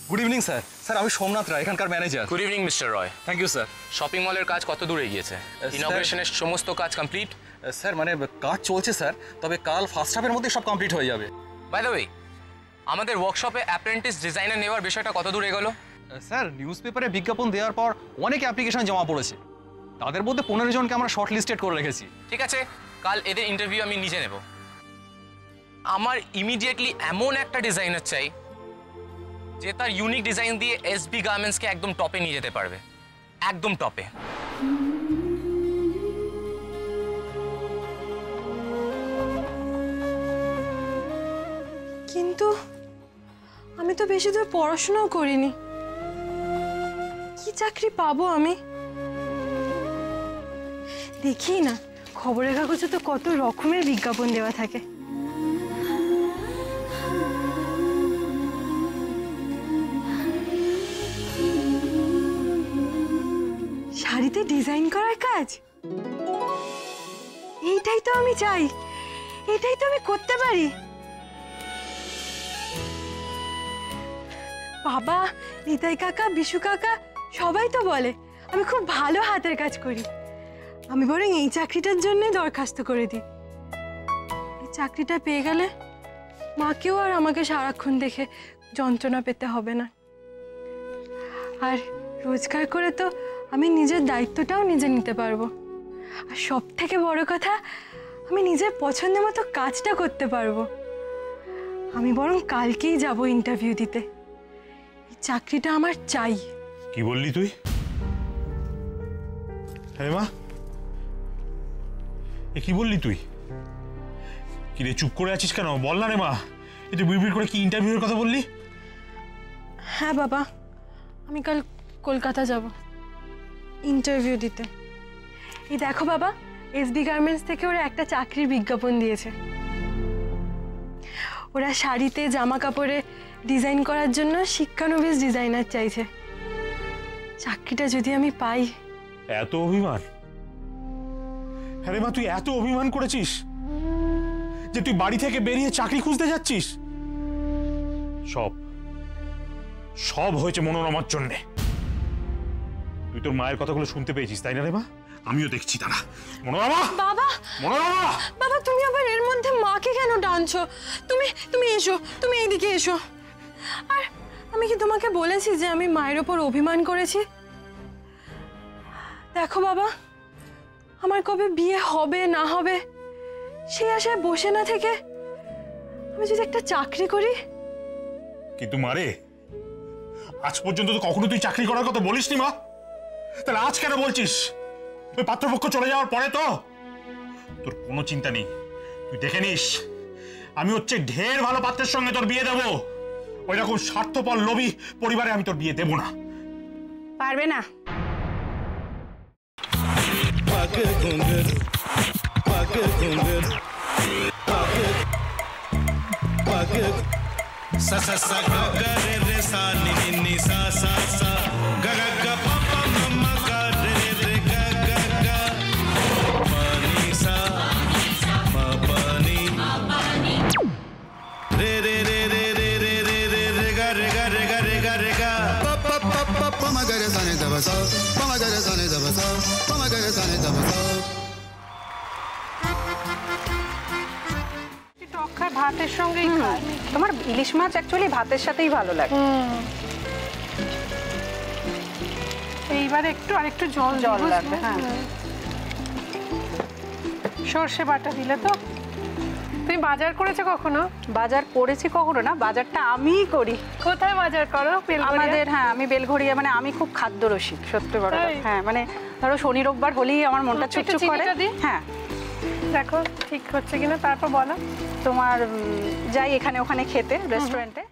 Good evening sir. Sir আমি সোমনাথ রায়, এখানকার manager. Good evening mister Roy. Thank you sir. Shopping মলের কাজ কত দূর এগিয়েছে? ইনঅগ্রেশনের সমস্ত কাজ কমপ্লিট? স্যার মানে কাজ চলছে স্যার, তবে কাল ফার্স্ট হাফের মধ্যে সব কমপ্লিট হয়ে যাবে। বাই দ্য ওয়ে, আমাদের ওয়ার্কশপে অ্যাপ্রেন্টিস ডিজাইনার নেওয়ার বিষয়টা কত দূর এগোলো? স্যার নিউজ পেপারে বিজ্ঞাপন দেওয়ার পর অনেক অ্যাপ্লিকেশন জমা পড়েছে, তাদের মধ্যে 15 জনকে আমরা শর্ট লিস্টেড করে রেখেছি। ঠিক আছে, কাল এদের ইন্টারভিউ আমি নিজে নেব। আমার ইমিডিয়েটলি এমন একটা ডিজাইনার চাই যে তার ইউনিক ডিজাইন দিয়ে এসবি গার্মেন্টসকে একদম টপে নিয়ে যেতে পারবে, একদম টপে। কিন্তু আমি তো বেশি দূর পড়াশোনাও করিনি, কি চাকরি পাবো আমি? দেখি না খবরের কাগজে তো কত রকমের বিজ্ঞাপন দেওয়া থাকে। শাড়িতে ডিজাইন করার কাজ, এইটাই তো আমি চাই, এটাই তো আমি করতে পারি। বাবা, নিতাই কাকা, বিশু কাকা সবাই তো বলে আমি খুব ভালো হাতের কাজ করি। আমি বরং এই চাকরিটার জন্যই দরখাস্ত করে দিই। এই চাকরিটা পেয়ে গেলে মাকেও আর আমাকে সারাক্ষণ দেখে যন্ত্রণা পেতে হবে না। আর রোজগার করে তো আমি নিজের দায়িত্বটাও নিজে নিতে পারবো। আর সব থেকে বড় কথা, আমি নিজের পছন্দের মতো কাজটা করতে পারবো। আমি বরং কালকেই যাব ইন্টারভিউ দিতে। এই চাকরিটা আমার চাই। কি বললি তুই? হ্যাঁ মা, এ কি বললি তুই? কি রে, চুপ করে আছিস কেন? বল না রে মা, এই তুই বিড়বিড় করে কি ইন্টারভিউয়ের কথা বললি? হ্যাঁ বাবা, আমি কাল কলকাতা যাব ইন্টারভিউ দিতে। এই দেখো বাবা, এসবি গার্মেন্টস থেকে ওরা একটা চাকরির বিজ্ঞাপন দিয়েছে। ওরা শাড়িতে জামা কাপড়ে ডিজাইন করার জন্য শিক্ষানবিশ ডিজাইনার চাইছে। চাকরিটা যদি আমি পাই। এত অভিমান? হ্যাঁ রে মা, তুই এত অভিমান করেছিস যে তুই বাড়ি থেকে বেরিয়ে চাকরি খুঁজতে যাচ্ছিস? সব সব হয়েছে মনোরমার জন্যে। তুই তোর মায়ের কথাগুলো শুনতে পেয়েছিস, তাই না রে মা? আমিও দেখছি তারা। মনোরমা! বাবা! মনোরমা! বাবা, তুমি আবার এর মধ্যে মাকে কেন টানছো? তুমি এসো, তুমি এইদিকে এসো। আর আমি কি তোমাকে বলেছি যে আমি মায়ের ওপর অভিমান করেছি? দেখো বাবা, আমার কবে বিয়ে হবে না হবে সেই আশায় বসে না থেকে আমি যদি একটা চাকরি করি। কিন্তু মারে, আজ পর্যন্ত তো কখনো তুই চাকরি করার কথা বলিসনি মা, তাহলে আজ কেন বলছিস? ওই পাত্রপক্ষ চলে যাওয়ার পরে তো তোর কোনো চিন্তা নেই। তুই দেখে নিস, আমি হচ্ছে ঢের ভালো পাত্রের সঙ্গে তোর বিয়ে দেবো। ওই রকম স্বার্থপর লোভী পরিবারে আমি তোর বিয়ে দেবো না। পারবে না। sa sa sa ga ga re re sa ni ni ni sa sa sa ga ga ga pa pa ma ma ga re re ga ga ga pa ni sa ma pa ni re re re re re re re re re ga re ga re ga re ga re ga pa pa pa pa pa ma ga re sa ni da ba sa pa ma ga re sa ni da ba sa pa ma ga re sa ni da ba sa ভাতের সঙ্গেই খায়। তোমার ইলিশ মাছ actually ভাতের সাথেই ভালো লাগে। এইবার একটু আরেকটু জল লাগবে। হ্যাঁ, সর্ষে বাটা দিলে তো। তুমি বাজার করেছো কখনো? বাজার করেছি কখনো না, বাজারটা আমিই করি। কোথায় বাজার করো? আমাদের, হ্যাঁ আমি বেলঘড়িয়া, মানে আমি খুব খাদ্য রসিক, সত্যি বড় কথা। হ্যাঁ মানে ধরো শনি রোববার হলেই আমার মনটা চুপচুপ করে। হ্যাঁ দেখো ঠিক হচ্ছে কিনা, তারপর বলো। তোমার যাই এখানে ওখানে খেতে রেস্টুরেন্টে।